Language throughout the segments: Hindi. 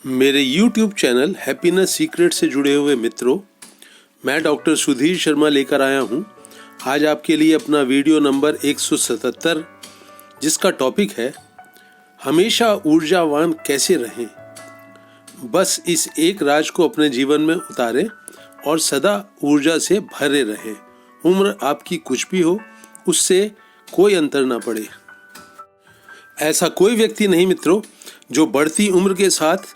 मेरे YouTube चैनल हैप्पीनेस सीक्रेट से जुड़े हुए मित्रों, मैं डॉक्टर सुधीर शर्मा लेकर आया हूँ आज आपके लिए अपना वीडियो नंबर 177, जिसका टॉपिक है हमेशा ऊर्जावान कैसे रहें। बस इस एक राज को अपने जीवन में उतारें और सदा ऊर्जा से भरे रहें। उम्र आपकी कुछ भी हो, उससे कोई अंतर ना पड़े। ऐसा कोई व्यक्ति नहीं मित्रों जो बढ़ती उम्र के साथ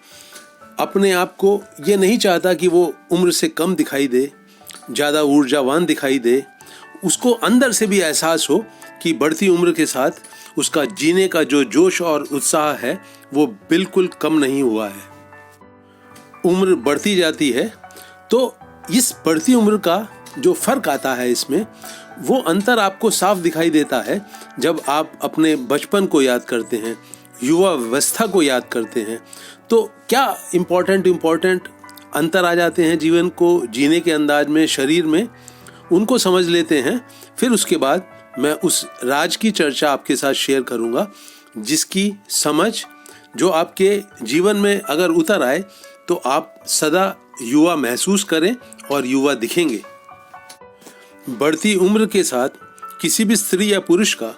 अपने आप को ये नहीं चाहता कि वो उम्र से कम दिखाई दे, ज़्यादा ऊर्जावान दिखाई दे। उसको अंदर से भी एहसास हो कि बढ़ती उम्र के साथ उसका जीने का जो जोश और उत्साह है वो बिल्कुल कम नहीं हुआ है। उम्र बढ़ती जाती है तो इस बढ़ती उम्र का जो फर्क आता है इसमें, वो अंतर आपको साफ दिखाई देता है जब आप अपने बचपन को याद करते हैं, युवा अवस्था को याद करते हैं। तो क्या इम्पोर्टेंट अंतर आ जाते हैं जीवन को जीने के अंदाज में, शरीर में, उनको समझ लेते हैं। फिर उसके बाद मैं उस राज की चर्चा आपके साथ शेयर करूंगा, जिसकी समझ जो आपके जीवन में अगर उतर आए तो आप सदा युवा महसूस करें और युवा दिखेंगे। बढ़ती उम्र के साथ किसी भी स्त्री या पुरुष का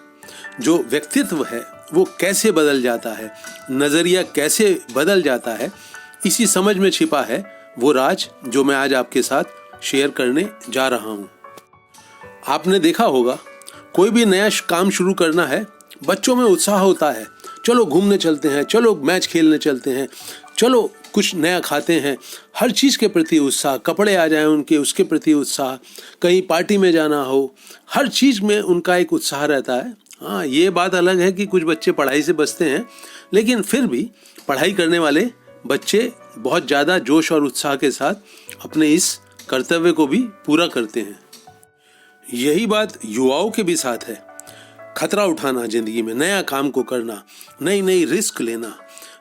जो व्यक्तित्व है वो कैसे बदल जाता है, नज़रिया कैसे बदल जाता है, इसी समझ में छिपा है वो राज जो मैं आज आपके साथ शेयर करने जा रहा हूँ। आपने देखा होगा, कोई भी नया काम शुरू करना है, बच्चों में उत्साह होता है। चलो घूमने चलते हैं, चलो मैच खेलने चलते हैं, चलो कुछ नया खाते हैं। हर चीज़ के प्रति उत्साह, कपड़े आ जाएं उनके, उसके प्रति उत्साह, कहीं पार्टी में जाना हो, हर चीज़ में उनका एक उत्साह रहता है। हाँ, ये बात अलग है कि कुछ बच्चे पढ़ाई से बचते हैं, लेकिन फिर भी पढ़ाई करने वाले बच्चे बहुत ज़्यादा जोश और उत्साह के साथ अपने इस कर्तव्य को भी पूरा करते हैं। यही बात युवाओं के भी साथ है। खतरा उठाना जिंदगी में, नया काम को करना, नई नई रिस्क लेना,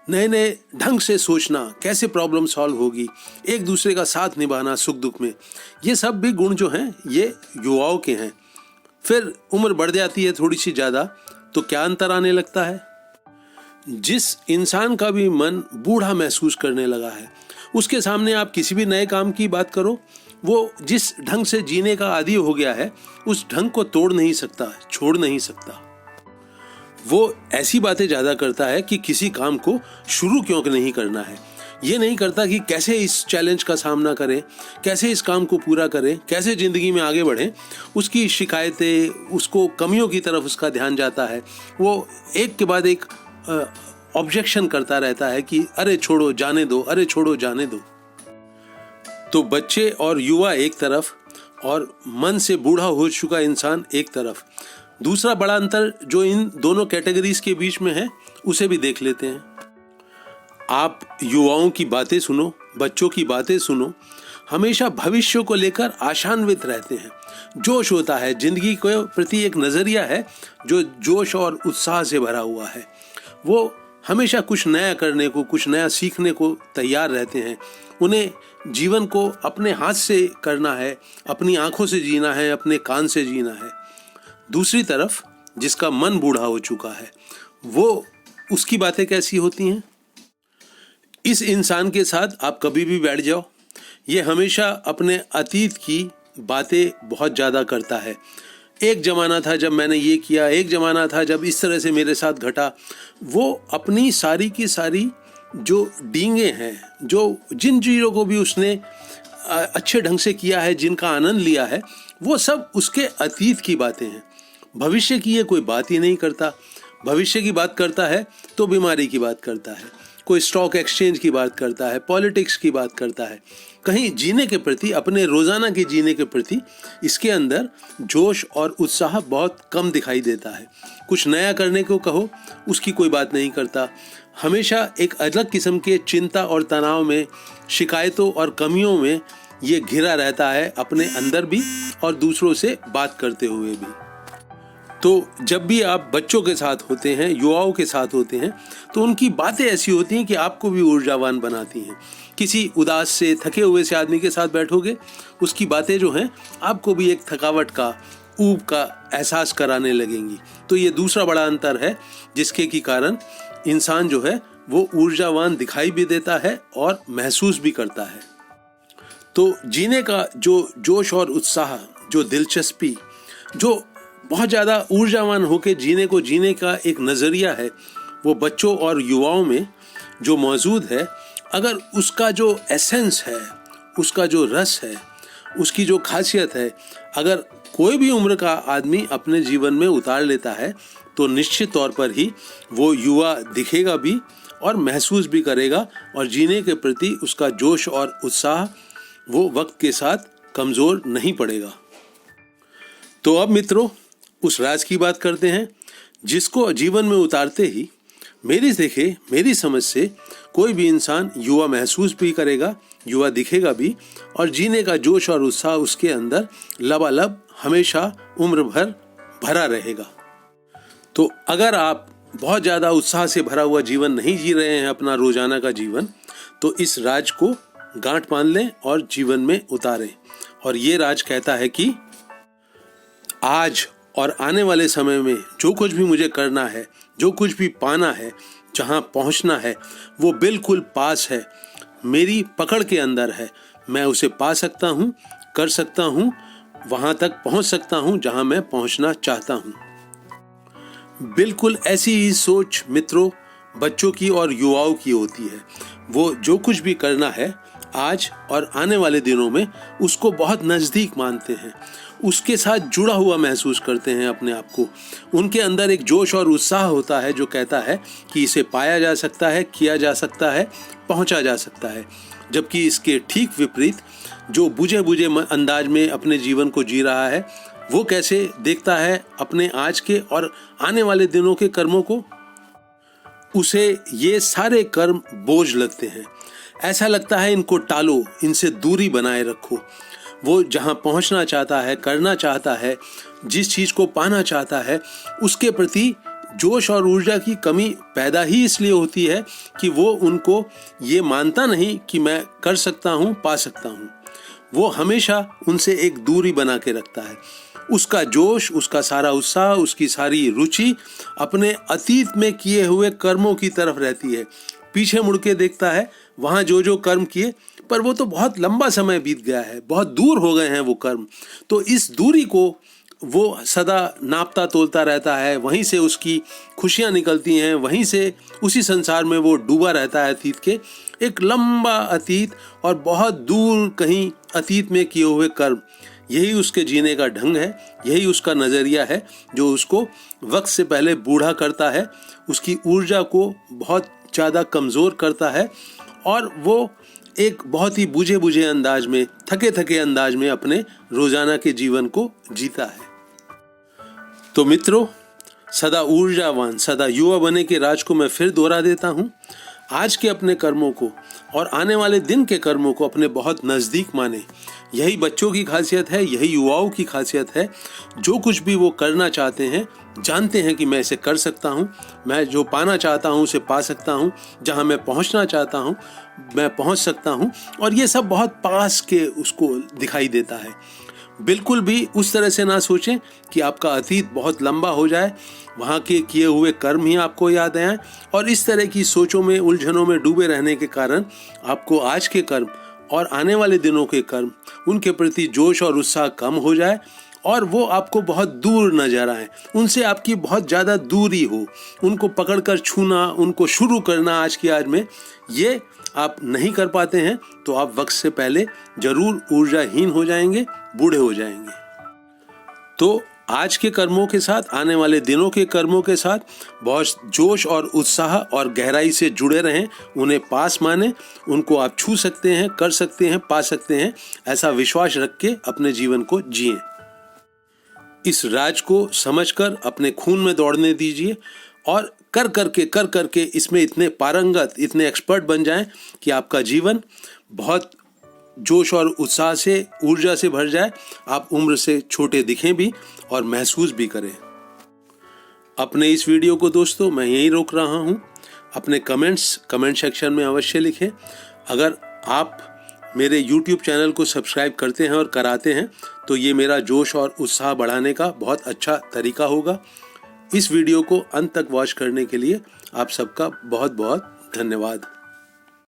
नए नए ढंग से सोचना, कैसे प्रॉब्लम सॉल्व होगी, एक दूसरे का साथ निभाना सुख दुख में, ये सब भी गुण जो हैं ये युवाओं के हैं। फिर उम्र बढ़ जाती है थोड़ी सी ज़्यादा, तो क्या अंतर आने लगता है। जिस इंसान का भी मन बूढ़ा महसूस करने लगा है, उसके सामने आप किसी भी नए काम की बात करो, वो जिस ढंग से जीने का आदी हो गया है उस ढंग को तोड़ नहीं सकता, छोड़ नहीं सकता। वो ऐसी बातें ज़्यादा करता है कि किसी काम को शुरू क्यों नहीं करना है, ये नहीं करता कि कैसे इस चैलेंज का सामना करें, कैसे इस काम को पूरा करें, कैसे ज़िंदगी में आगे बढ़ें। उसकी शिकायतें, उसको कमियों की तरफ उसका ध्यान जाता है। वो एक के बाद एक ऑब्जेक्शन करता रहता है कि अरे छोड़ो जाने दो, अरे छोड़ो जाने दो। तो बच्चे और युवा एक तरफ और मन से बूढ़ा हो चुका इंसान एक तरफ। दूसरा बड़ा अंतर जो इन दोनों कैटेगरीज के बीच में है उसे भी देख लेते हैं। आप युवाओं की बातें सुनो, बच्चों की बातें सुनो, हमेशा भविष्य को लेकर आशान्वित रहते हैं। जोश होता है, जिंदगी के प्रति एक नज़रिया है जो जोश और उत्साह से भरा हुआ है। वो हमेशा कुछ नया करने को, कुछ नया सीखने को तैयार रहते हैं। उन्हें जीवन को अपने हाथ से करना है, अपनी आंखों से जीना है, अपने कान से जीना है। दूसरी तरफ जिसका मन बूढ़ा हो चुका है, वो उसकी बातें कैसी होती हैं। इस इंसान के साथ आप कभी भी बैठ जाओ, ये हमेशा अपने अतीत की बातें बहुत ज़्यादा करता है। एक ज़माना था जब मैंने ये किया, एक ज़माना था जब इस तरह से मेरे साथ घटा। वो अपनी सारी की सारी जो डींगे हैं, जो जिन चीज़ों को भी उसने अच्छे ढंग से किया है, जिनका आनंद लिया है, वो सब उसके अतीत की बातें हैं। भविष्य की ये कोई बात ही नहीं करता। भविष्य की बात करता है तो बीमारी की बात करता है, कोई स्टॉक एक्सचेंज की बात करता है, पॉलिटिक्स की बात करता है। कहीं जीने के प्रति, अपने रोज़ाना के जीने के प्रति इसके अंदर जोश और उत्साह बहुत कम दिखाई देता है। कुछ नया करने को कहो, उसकी कोई बात नहीं करता। हमेशा एक अलग किस्म के चिंता और तनाव में, शिकायतों और कमियों में ये घिरा रहता है, अपने अंदर भी और दूसरों से बात करते हुए भी। तो जब भी आप बच्चों के साथ होते हैं, युवाओं के साथ होते हैं, तो उनकी बातें ऐसी होती हैं कि आपको भी ऊर्जावान बनाती हैं। किसी उदास से, थके हुए से आदमी के साथ बैठोगे, उसकी बातें जो हैं आपको भी एक थकावट का, ऊब का एहसास कराने लगेंगी। तो ये दूसरा बड़ा अंतर है जिसके की कारण इंसान जो है वो ऊर्जावान दिखाई भी देता है और महसूस भी करता है। तो जीने का जो जोश और उत्साह, जो दिलचस्पी, जो बहुत ज़्यादा ऊर्जावान होकर जीने का एक नज़रिया है, वो बच्चों और युवाओं में जो मौजूद है, अगर उसका जो एसेंस है, उसका जो रस है, उसकी जो खासियत है, अगर कोई भी उम्र का आदमी अपने जीवन में उतार लेता है तो निश्चित तौर पर ही वो युवा दिखेगा भी और महसूस भी करेगा, और जीने के प्रति उसका जोश और उत्साह वो वक्त के साथ कमज़ोर नहीं पड़ेगा। तो अब मित्रों, उस राज की बात करते हैं जिसको जीवन में उतारते ही मेरी समझ से कोई भी इंसान युवा महसूस भी करेगा, युवा दिखेगा भी, और जीने का जोश और उत्साह उसके अंदर लबालब हमेशा उम्र भर भरा रहेगा। तो अगर आप बहुत ज़्यादा उत्साह से भरा हुआ जीवन नहीं जी रहे हैं अपना रोजाना का जीवन, तो इस राज को गांठ बांध लें और जीवन में उतारें। और ये राज कहता है कि आज और आने वाले समय में जो कुछ भी मुझे करना है, जो कुछ भी पाना है, जहाँ पहुँचना है, वो बिल्कुल पास है, मेरी पकड़ के अंदर है। मैं उसे पा सकता हूँ, कर सकता हूँ, वहाँ तक पहुँच सकता हूँ जहाँ मैं पहुँचना चाहता हूँ। बिल्कुल ऐसी ही सोच मित्रों बच्चों की और युवाओं की होती है। वो जो कुछ भी करना है आज और आने वाले दिनों में उसको बहुत नज़दीक मानते हैं, उसके साथ जुड़ा हुआ महसूस करते हैं अपने आप को। उनके अंदर एक जोश और उत्साह होता है जो कहता है कि इसे पाया जा सकता है, किया जा सकता है, पहुंचा जा सकता है। जबकि इसके ठीक विपरीत जो बुझे बुझे अंदाज में अपने जीवन को जी रहा है, वो कैसे देखता है अपने आज के और आने वाले दिनों के कर्मों को, उसे ये सारे कर्म बोझ लगते हैं। ऐसा लगता है इनको टालो, इनसे दूरी बनाए रखो। वो जहाँ पहुँचना चाहता है, करना चाहता है, जिस चीज़ को पाना चाहता है, उसके प्रति जोश और ऊर्जा की कमी पैदा ही इसलिए होती है कि वो उनको ये मानता नहीं कि मैं कर सकता हूँ, पा सकता हूँ। वो हमेशा उनसे एक दूरी बना के रखता है। उसका जोश, उसका सारा उत्साह, उसकी सारी रुचि अपने अतीत में किए हुए कर्मों की तरफ रहती है। पीछे मुड़ के देखता है वहाँ जो जो कर्म किए, पर वो तो बहुत लंबा समय बीत गया है, बहुत दूर हो गए हैं वो कर्म। तो इस दूरी को वो सदा नापता तोलता रहता है, वहीं से उसकी खुशियाँ निकलती हैं, वहीं से उसी संसार में वो डूबा रहता है अतीत के। एक लंबा अतीत और बहुत दूर कहीं अतीत में किए हुए कर्म, यही उसके जीने का ढंग है, यही उसका नज़रिया है जो उसको वक्त से पहले बूढ़ा करता है, उसकी ऊर्जा को बहुत ज़्यादा कमज़ोर करता है, और वो एक बहुत ही बुझे बुझे अंदाज में, थके थके अंदाज में अपने रोजाना के जीवन को जीता है। तो मित्रों, सदा ऊर्जावान, सदा युवा बने के राज को मैं फिर दोहरा देता हूँ। आज के अपने कर्मों को और आने वाले दिन के कर्मों को अपने बहुत नज़दीक माने। यही बच्चों की खासियत है, यही युवाओं की खासियत है। जो कुछ भी वो करना चाहते हैं, जानते हैं कि मैं इसे कर सकता हूँ, मैं जो पाना चाहता हूँ उसे पा सकता हूँ, जहाँ मैं पहुँचना चाहता हूँ मैं पहुँच सकता हूँ, और ये सब बहुत पास के उसको दिखाई देता है। बिल्कुल भी उस तरह से ना सोचें कि आपका अतीत बहुत लंबा हो जाए, वहाँ के किए हुए कर्म ही आपको याद आएं, और इस तरह की सोचों में, उलझनों में डूबे रहने के कारण आपको आज के कर्म और आने वाले दिनों के कर्म, उनके प्रति जोश और उत्साह कम हो जाए, और वो आपको बहुत दूर नजर आए, उनसे आपकी बहुत ज़्यादा दूरी हो। उनको पकड़कर छूना, उनको शुरू करना आज की आज में, ये आप नहीं कर पाते हैं तो आप वक्त से पहले जरूर ऊर्जाहीन हो जाएंगे, बूढ़े हो जाएंगे। तो आज के कर्मों के साथ, आने वाले दिनों के कर्मों के साथ बहुत जोश और उत्साह और गहराई से जुड़े रहें, उन्हें पास माने, उनको आप छू सकते हैं, कर सकते हैं, पा सकते हैं, ऐसा विश्वास रख के अपने जीवन को जिएं। इस राज को समझकर अपने खून में दौड़ने दीजिए, और कर करके इसमें इतने पारंगत, इतने एक्सपर्ट बन जाएं कि आपका जीवन बहुत जोश और उत्साह से, ऊर्जा से भर जाए। आप उम्र से छोटे दिखें भी और महसूस भी करें। अपने इस वीडियो को दोस्तों मैं यहीं रोक रहा हूँ। अपने कमेंट सेक्शन में अवश्य लिखें। अगर आप मेरे YouTube चैनल को सब्सक्राइब करते हैं और कराते हैं तो ये मेरा जोश और उत्साह बढ़ाने का बहुत अच्छा तरीका होगा। इस वीडियो को अंत तक वॉच करने के लिए आप सबका बहुत बहुत धन्यवाद।